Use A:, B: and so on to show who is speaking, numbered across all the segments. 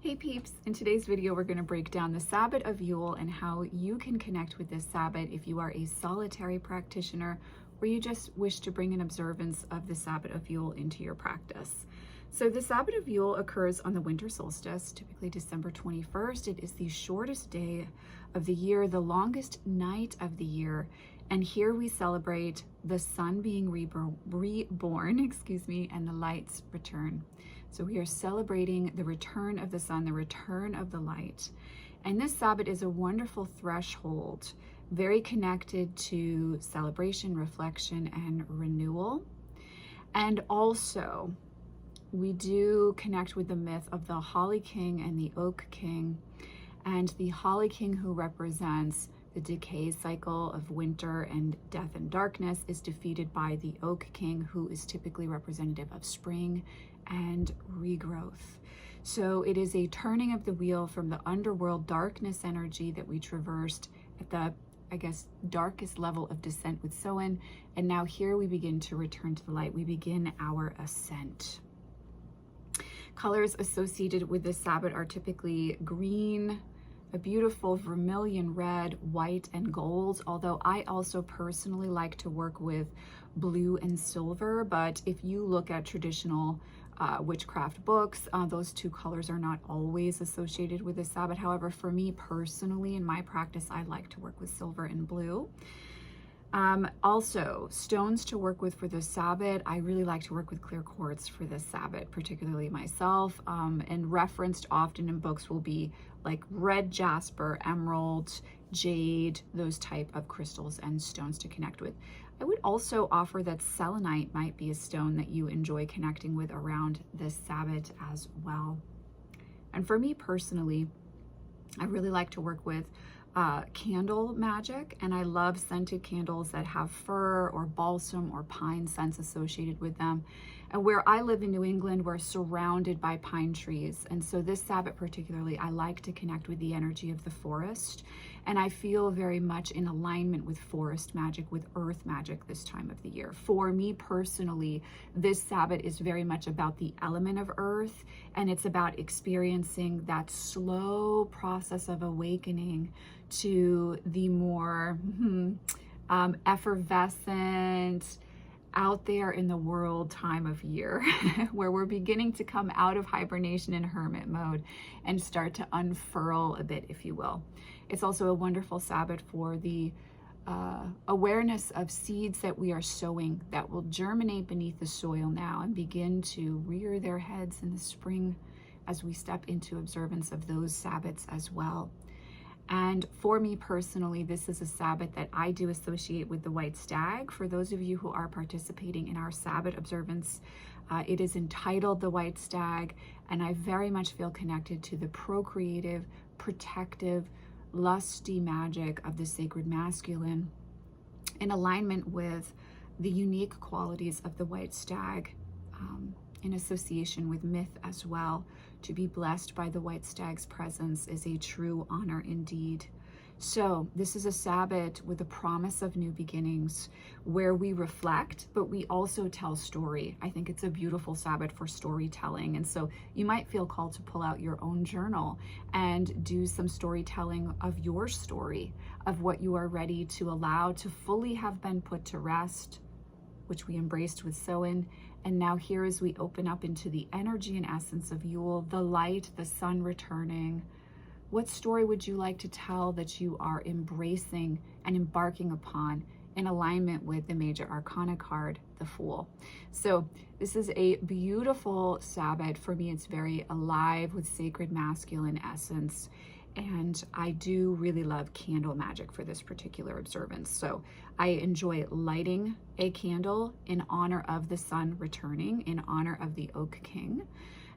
A: Hey peeps, in today's video we're going to break down the Sabbat of Yule and how you can connect with this Sabbat if you are a solitary practitioner or you just wish to bring an observance of the Sabbat of Yule into your practice. So the Sabbat of Yule occurs on the winter solstice, typically December 21st. It is the shortest day of the year, the longest night of the year, and here we celebrate the sun being reborn, and the light's return. So we are celebrating the return of the sun, the return of the light. And this Sabbat is a wonderful threshold, very connected to celebration, reflection, and renewal. And also, we do connect with the myth of the Holly King and the Oak King. And the Holly King, who represents the decay cycle of winter and death and darkness, is defeated by the Oak King, who is typically representative of spring and regrowth. So it is a turning of the wheel from the underworld darkness energy that we traversed at the, darkest level of descent with Samhain. And now here we begin to return to the light. We begin our ascent. Colors associated with this Sabbat are typically green, a beautiful vermilion red, white, and gold, although I also personally like to work with blue and silver. But if you look at traditional witchcraft books, those two colors are not always associated with the Sabbat. However, for me personally, in my practice, I like to work with silver and blue. Also, stones to work with for the Sabbat. I really like to work with clear quartz for this Sabbat, particularly myself, and referenced often in books will be like red jasper, emerald, jade, those type of crystals and stones to connect with. I would also offer that selenite might be a stone that you enjoy connecting with around this Sabbat as well. And for me personally, I really like to work with candle magic, and I love scented candles that have fir or balsam or pine scents associated with them. And where I live in New England, we're surrounded by pine trees, and so this Sabbath particularly, I like to connect with the energy of the forest, and I feel very much in alignment with forest magic, with earth magic this time of the year. For me personally, this Sabbath is very much about the element of earth, and it's about experiencing that slow process of awakening to the more effervescent, out there in the world time of year, where we're beginning to come out of hibernation and hermit mode and start to unfurl a bit, if you will. It's also a wonderful Sabbath for the awareness of seeds that we are sowing that will germinate beneath the soil now and begin to rear their heads in the spring as we step into observance of those Sabbaths as well. And for me personally, this is a Sabbath that I do associate with the white stag. For those of you who are participating in our Sabbath observance, it is entitled the white stag, and I very much feel connected to the procreative, protective, lusty magic of the sacred masculine, in alignment with the unique qualities of the white stag, in association with myth as well. To be blessed by the white stag's presence is a true honor indeed. So this is a Sabbath with a promise of new beginnings, where we reflect, but we also tell story. I think it's a beautiful Sabbath for storytelling. And so you might feel called to pull out your own journal and do some storytelling of your story, of what you are ready to allow to fully have been put to rest, which we embraced with Samhain. And now here, as we open up into the energy and essence of Yule, the light, the sun returning, what story would you like to tell that you are embracing and embarking upon in alignment with the major arcana card, the Fool? So this is a beautiful Sabbath. For me, it's very alive with sacred masculine essence. And I do really love candle magic for this particular observance. So I enjoy lighting a candle in honor of the sun returning, in honor of the Oak King,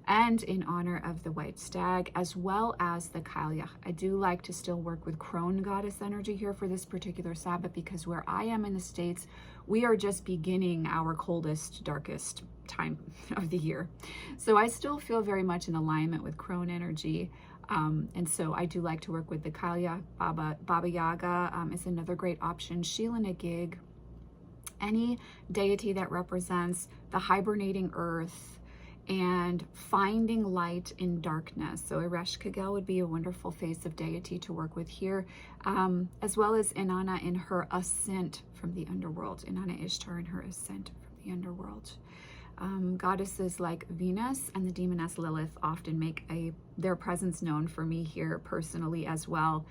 A: and in honor of the white stag, as well as the Kalia. I do like to still work with crone goddess energy here for this particular Sabbath, because where I am in the States, we are just beginning our coldest, darkest time of the year. So I still feel very much in alignment with crone energy. And so I do like to work with the Kalia. Baba Yaga is another great option. Sheila Nagig, any deity that represents the hibernating earth and finding light in darkness. So Eresh Kagel would be a wonderful face of deity to work with here, as well as Inanna in her ascent from the underworld, Inanna Ishtar in her ascent from the underworld. Goddesses like Venus and the demoness Lilith often make their presence known for me here personally as well.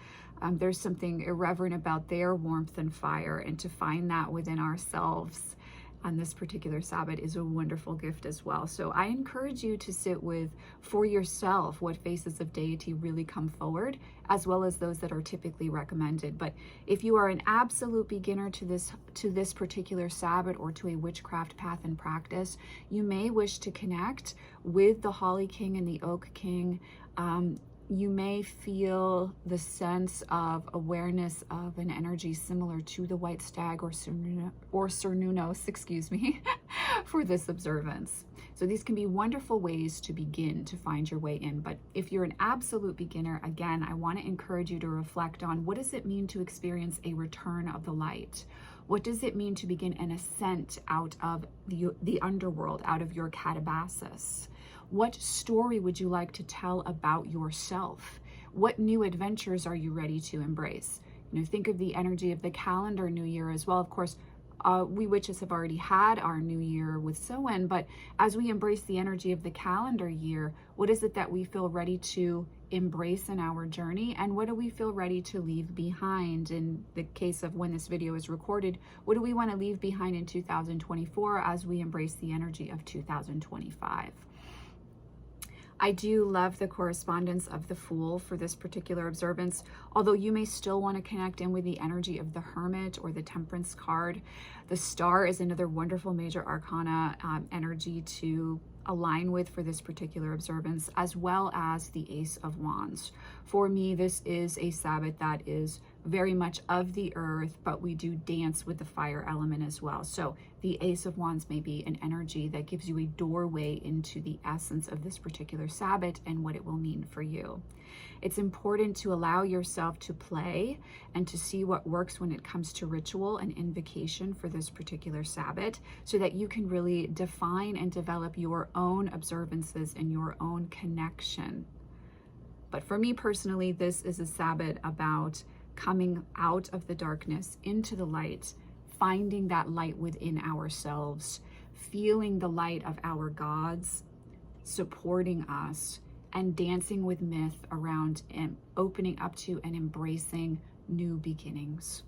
A: There's something irreverent about their warmth and fire, and to find that within ourselves on this particular Sabbath is a wonderful gift as well. So I encourage you to sit with, for yourself, what faces of deity really come forward, as well as those that are typically recommended. But if you are an absolute beginner to this particular Sabbath or to a witchcraft path and practice, you may wish to connect with the Holly King and the Oak King. You may feel the sense of awareness of an energy similar to the White Stag or Cernunnos, excuse me, for this observance. So these can be wonderful ways to begin to find your way in. But if you're an absolute beginner, again, I want to encourage you to reflect on, what does it mean to experience a return of the light? What does it mean to begin an ascent out of the underworld, out of your catabasis? What story would you like to tell about yourself? What new adventures are you ready to embrace? You know, think of the energy of the calendar new year as well. Of course, we witches have already had our new year with Samhain, but as we embrace the energy of the calendar year, what is it that we feel ready to embrace in our journey? And what do we feel ready to leave behind? In the case of when this video is recorded, what do we want to leave behind in 2024 as we embrace the energy of 2025? I do love the correspondence of the Fool for this particular observance, although you may still want to connect in with the energy of the Hermit or the Temperance card. The Star is another wonderful major arcana energy to align with for this particular observance, as well as the Ace of Wands. For me, this is a Sabbath that is very much of the earth, but we do dance with the fire element as well. So the Ace of Wands may be an energy that gives you a doorway into the essence of this particular Sabbath and what it will mean for you. It's important to allow yourself to play and to see what works when it comes to ritual and invocation for this particular Sabbath, so that you can really define and develop your own observances and your own connection. But for me personally, this is a Sabbath about coming out of the darkness into the light, finding that light within ourselves, feeling the light of our gods supporting us, and dancing with myth around and opening up to and embracing new beginnings.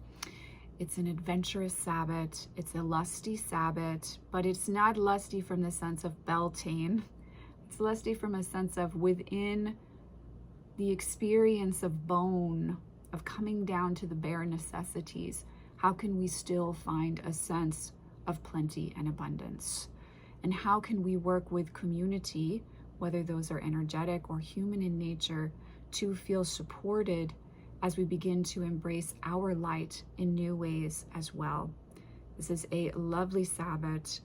A: It's an adventurous Sabbath. It's a lusty Sabbath, but it's not lusty from the sense of Beltane. It's lusty from a sense of within the experience of bone, of coming down to the bare necessities. How can we still find a sense of plenty and abundance? And how can we work with community, whether those are energetic or human in nature, to feel supported as we begin to embrace our light in new ways as well? This is a lovely Sabbath.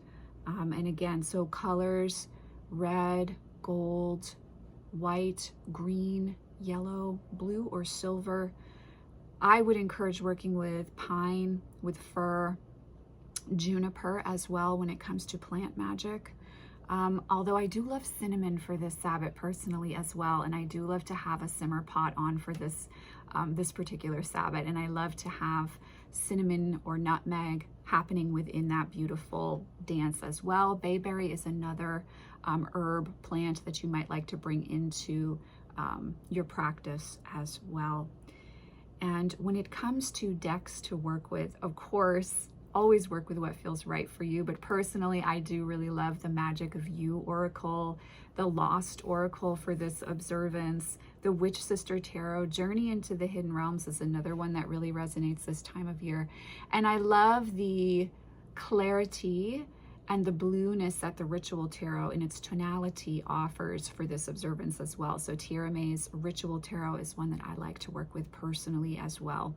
A: And again, so colors, red, gold, white, green, yellow, blue, or silver. I would encourage working with pine, with fir, juniper as well when it comes to plant magic. Although I do love cinnamon for this Sabbath personally as well, and I do love to have a simmer pot on for this this particular Sabbath, and I love to have cinnamon or nutmeg happening within that beautiful dance as well. Bayberry is another herb plant that you might like to bring into your practice as well. And when it comes to decks to work with, of course, always work with what feels right for you. But personally, I do really love the Magic of You Oracle, the Lost Oracle for this observance, the Witch Sister Tarot. Journey into the Hidden Realms is another one that really resonates this time of year. And I love the clarity and the blueness that the Ritual Tarot in its tonality offers for this observance as well. So Tierra May's Ritual Tarot is one that I like to work with personally as well.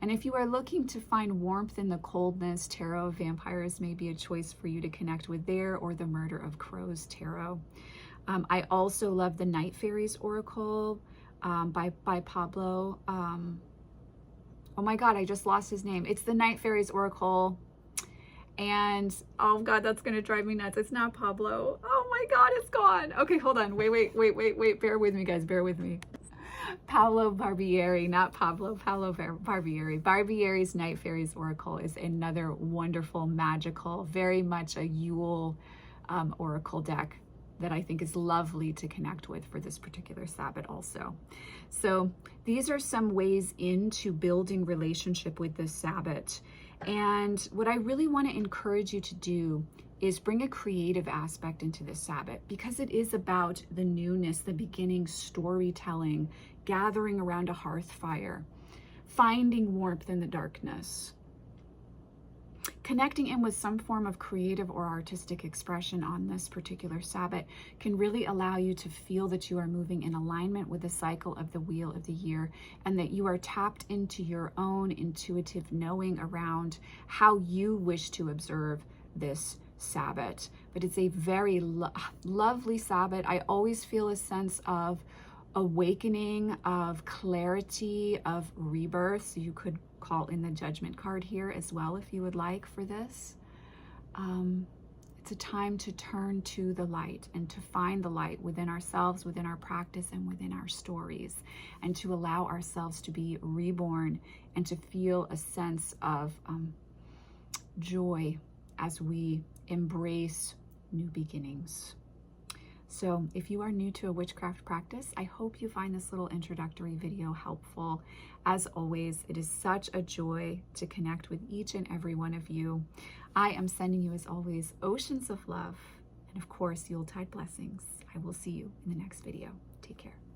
A: And if you are looking to find warmth in the coldness, Tarot of Vampires may be a choice for you to connect with there, or the Murder of Crows Tarot. I also love the Night Fairies Oracle by Pablo. Oh my God, I just lost his name. It's the Night Fairies Oracle. And oh God, that's gonna drive me nuts. It's not Pablo. Oh my God, it's gone. Okay, hold on. Wait. Bear with me, guys. Bear with me. Paolo Barbieri, not Pablo, Paolo Barbieri. Barbieri's Night Fairies Oracle is another wonderful, magical, very much a Yule oracle deck that I think is lovely to connect with for this particular Sabbath also. So these are some ways into building relationship with this Sabbath. And what I really want to encourage you to do is bring a creative aspect into this Sabbath, because it is about the newness, the beginning, storytelling, gathering around a hearth fire, finding warmth in the darkness, connecting in with some form of creative or artistic expression on this particular Sabbath can really allow you to feel that you are moving in alignment with the cycle of the wheel of the year, and that you are tapped into your own intuitive knowing around how you wish to observe this Sabbath. But it's a very lovely Sabbath. I always feel a sense of awakening, of clarity, of rebirth. So you could call in the Judgment card here as well if you would like for this. It's a time to turn to the light and to find the light within ourselves, within our practice, and within our stories, and to allow ourselves to be reborn and to feel a sense of joy as we embrace new beginnings. So if you are new to a witchcraft practice, I hope you find this little introductory video helpful. As always, it is such a joy to connect with each and every one of you. I am sending you, as always, oceans of love and, of course, Yuletide blessings. I will see you in the next video. Take care.